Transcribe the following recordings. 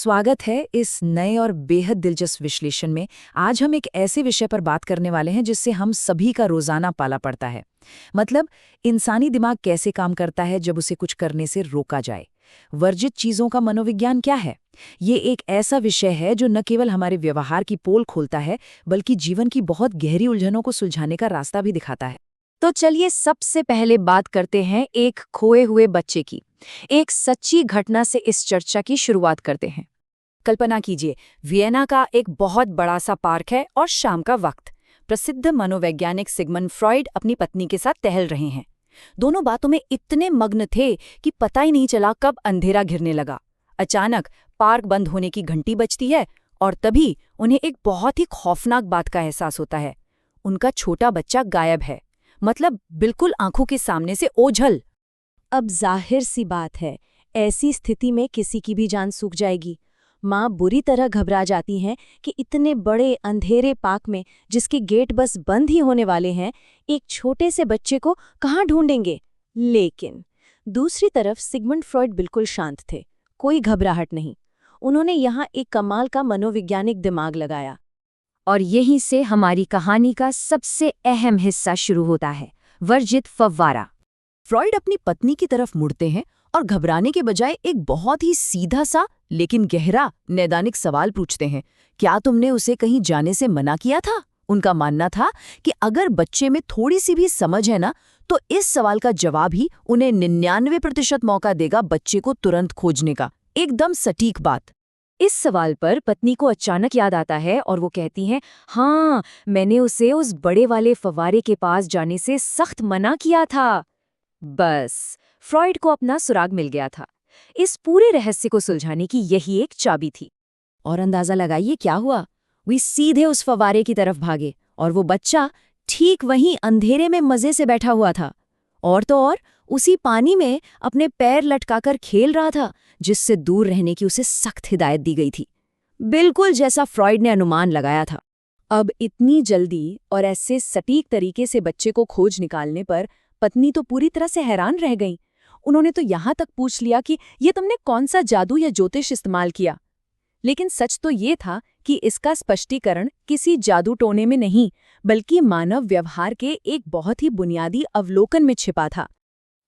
स्वागत है इस नए और बेहद दिलचस्प विश्लेषण में। आज हम एक ऐसे विषय पर बात करने वाले हैं जिससे हम सभी का रोजाना पाला पड़ता है। मतलब इंसानी दिमाग कैसे काम करता है जब उसे कुछ करने से रोका जाए। वर्जित चीजों का मनोविज्ञान क्या है? ये एक ऐसा विषय है जो न केवल हमारे व्यवहार की पोल खोलता है बल्कि जीवन की बहुत गहरी उलझनों को सुलझाने का रास्ता भी दिखाता है। तो चलिए सबसे पहले बात करते हैं एक खोए हुए बच्चे की। एक सच्ची घटना से इस चर्चा की शुरुआत करते हैं। कल्पना कीजिए, वियना का एक बहुत बड़ा सा पार्क है और शाम का वक्त। प्रसिद्ध मनोवैज्ञानिक सिगमंड फ्रॉइड अपनी पत्नी के साथ टहल रहे हैं। दोनों बातों में इतने मग्न थे कि पता ही नहीं चला कब अंधेरा घिरने लगा। अचानक पार्क बंद होने की घंटी बजती है और तभी उन्हें एक बहुत ही खौफनाक बात का एहसास होता है। उनका छोटा बच्चा गायब है, मतलब बिल्कुल आंखों के सामने से ओझल। अब जाहिर सी बात है, ऐसी स्थिति में किसी की भी जान सूख जाएगी। माँ बुरी तरह घबरा जाती हैं कि इतने बड़े अंधेरे पार्क में, जिसके गेट बस बंद ही होने वाले हैं, एक छोटे से बच्चे को कहाँ ढूंढेंगे। लेकिन दूसरी तरफ सिगमंड फ्रॉइड बिल्कुल शांत थे, कोई घबराहट नहीं। उन्होंने यहाँ एक कमाल का मनोवैज्ञानिक दिमाग लगाया। और यहीं से हमारी कहानी का सबसे अहम हिस्सा शुरू होता है, वर्जित फव्वारा। फ्रॉइड अपनी पत्नी की तरफ मुड़ते हैं और घबराने के बजाय एक बहुत ही सीधा सा लेकिन गहरा नैदानिक सवाल पूछते हैं। क्या तुमने उसे कहीं जाने से मना किया था? उनका मानना था कि अगर बच्चे में थोड़ी सी भी समझ है ना, तो इस सवाल का जवाब ही उन्हें 99% मौका देगा बच्चे को तुरंत खोजने का। एकदम सटीक बात। इस सवाल पर पत्नी को अचानक याद आता है और वो कहती हैं, हाँ, मैंने उसे उस बड़े वाले फव्वारे के पास जाने से सख्त मना किया था। बस फ्रॉइड को अपना सुराग मिल गया था। इस पूरे रहस्य को सुलझाने की यही एक चाबी थी। और अंदाजा लगाइए क्या हुआ। वे सीधे उस फव्वारे की तरफ भागे और वो बच्चा ठीक वहीं अंधेरे में मजे से बैठा हुआ था। और तो और उसी पानी में अपने पैर लटकाकर खेल रहा था, जिससे दूर रहने की उसे सख्त हिदायत दी गई थी, बिल्कुल जैसा फ्रॉइड ने अनुमान लगाया था। अब इतनी जल्दी और ऐसे सटीक तरीके से बच्चे को खोज निकालने पर पत्नी तो पूरी तरह से हैरान रह गई। उन्होंने तो यहाँ तक पूछ लिया कि ये तुमने कौन सा जादू या ज्योतिष इस्तेमाल किया। लेकिन सच तो ये था कि इसका स्पष्टीकरण किसी जादू टोने में नहीं, बल्कि मानव व्यवहार के एक बहुत ही बुनियादी अवलोकन में छिपा था।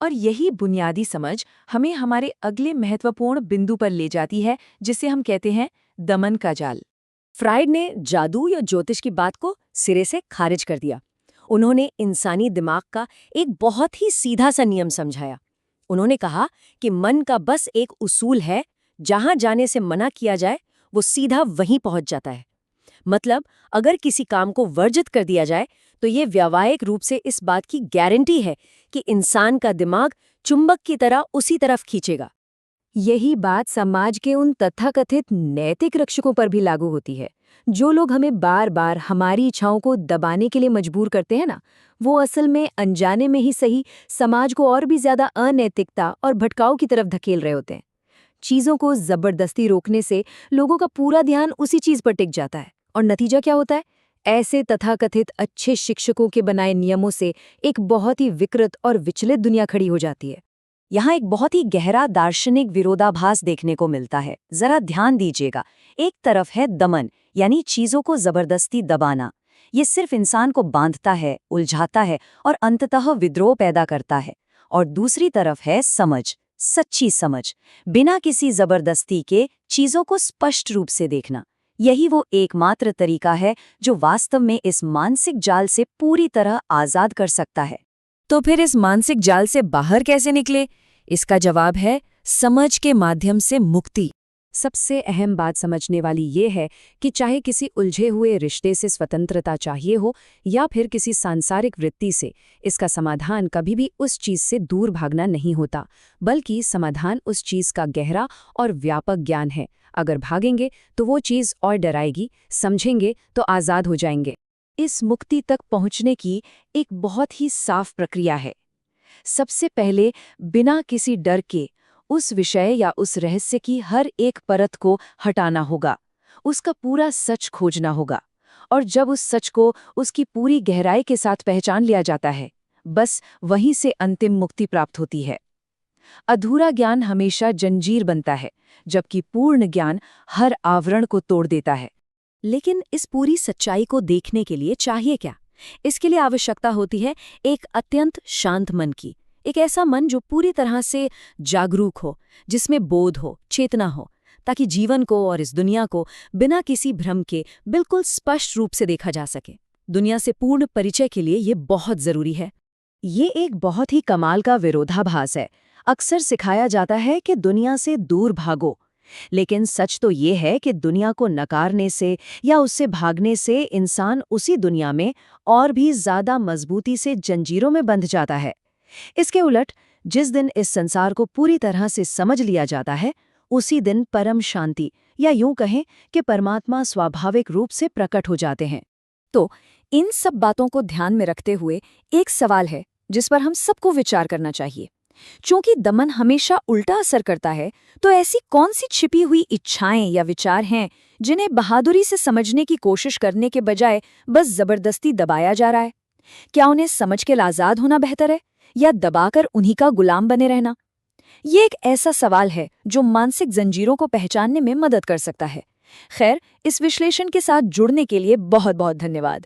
और यही बुनियादी समझ हमें हमारे अगले महत्वपूर्ण बिंदु पर ले जाती है, जिसे हम कहते हैं दमन का जाल। फ्राइड ने जादू या ज्योतिष की बात को सिरे से खारिज कर दिया। उन्होंने इंसानी दिमाग का एक बहुत ही सीधा सा नियम समझाया। उन्होंने कहा कि मन का बस एक उसूल है, जहां जाने से मना किया जाए वो सीधा वहीं पहुंच जाता है। मतलब अगर किसी काम को वर्जित कर दिया जाए तो ये व्यावहारिक रूप से इस बात की गारंटी है कि इंसान का दिमाग चुंबक की तरह उसी तरफ खींचेगा। यही बात समाज के उन तथाकथित नैतिक रक्षकों पर भी लागू होती है। जो लोग हमें बार बार हमारी इच्छाओं को दबाने के लिए मजबूर करते हैं ना, वो असल में अनजाने में ही सही समाज को और भी ज्यादा अनैतिकता और भटकाव की तरफ धकेल रहे होते हैं। चीजों को जबरदस्ती रोकने से लोगों का पूरा ध्यान उसी चीज पर टिक जाता है और नतीजा क्या होता है? ऐसे तथाकथित अच्छे शिक्षकों के बनाए नियमों से एक बहुत ही विकृत और विचलित दुनिया खड़ी हो जाती है। यहाँ एक बहुत ही गहरा दार्शनिक विरोधाभास देखने को मिलता है। जरा ध्यान दीजिएगा। एक तरफ है दमन, यानी चीजों को जबरदस्ती दबाना। ये सिर्फ इंसान को बांधता है, उलझाता है और अंततः विद्रोह पैदा करता है। और दूसरी तरफ है समझ, सच्ची समझ, बिना किसी जबरदस्ती के चीजों को स्पष्ट रूप से देखना। यही वो एकमात्र तरीका है जो वास्तव में इस मानसिक जाल से पूरी तरह आजाद कर सकता है। तो फिर इस मानसिक जाल से बाहर कैसे निकले? इसका जवाब है समझ के माध्यम से मुक्ति। सबसे अहम बात समझने वाली ये है कि चाहे किसी उलझे हुए रिश्ते से स्वतंत्रता चाहिए हो या फिर किसी सांसारिक वृत्ति से, इसका समाधान कभी भी उस चीज से दूर भागना नहीं होता, बल्कि समाधान उस चीज का गहरा और व्यापक ज्ञान है। अगर भागेंगे तो वो चीज और डराएगी, समझेंगे तो आजाद हो जाएंगे। इस मुक्ति तक पहुंचने की एक बहुत ही साफ प्रक्रिया है। सबसे पहले बिना किसी डर के उस विषय या उस रहस्य की हर एक परत को हटाना होगा, उसका पूरा सच खोजना होगा। और जब उस सच को उसकी पूरी गहराई के साथ पहचान लिया जाता है, बस वहीं से अंतिम मुक्ति प्राप्त होती है। अधूरा ज्ञान हमेशा जंजीर बनता है, जबकि पूर्ण ज्ञान हर आवरण को तोड़ देता है। लेकिन इस पूरी सच्चाई को देखने के लिए चाहिए क्या? इसके लिए आवश्यकता होती है एक अत्यंत शांत मन की, एक ऐसा मन जो पूरी तरह से जागरूक हो, जिसमें बोध हो, चेतना हो, ताकि जीवन को और इस दुनिया को बिना किसी भ्रम के बिल्कुल स्पष्ट रूप से देखा जा सके। दुनिया से पूर्ण परिचय के लिए ये बहुत जरूरी है। ये एक बहुत ही कमाल का विरोधाभास है। अक्सर सिखाया जाता है कि दुनिया से दूर भागो, लेकिन सच तो ये है कि दुनिया को नकारने से या उससे भागने से इंसान उसी दुनिया में और भी ज्यादा मजबूती से जंजीरों में बंध जाता है। इसके उलट जिस दिन इस संसार को पूरी तरह से समझ लिया जाता है, उसी दिन परम शांति या यूं कहें कि परमात्मा स्वाभाविक रूप से प्रकट हो जाते हैं। तो इन सब बातों को ध्यान में रखते हुए एक सवाल है जिस पर हम सबको विचार करना चाहिए। चूंकि दमन हमेशा उल्टा असर करता है, तो ऐसी कौन सी छिपी हुई इच्छाएं या विचार हैं जिन्हें बहादुरी से समझने की कोशिश करने के बजाय बस जबरदस्ती दबाया जा रहा है? क्या उन्हें समझ के आजाद होना बेहतर है या दबाकर उन्हीं का गुलाम बने रहना? ये एक ऐसा सवाल है जो मानसिक जंजीरों को पहचानने में मदद कर सकता है। खैर, इस विश्लेषण के साथ जुड़ने के लिए बहुत बहुत धन्यवाद।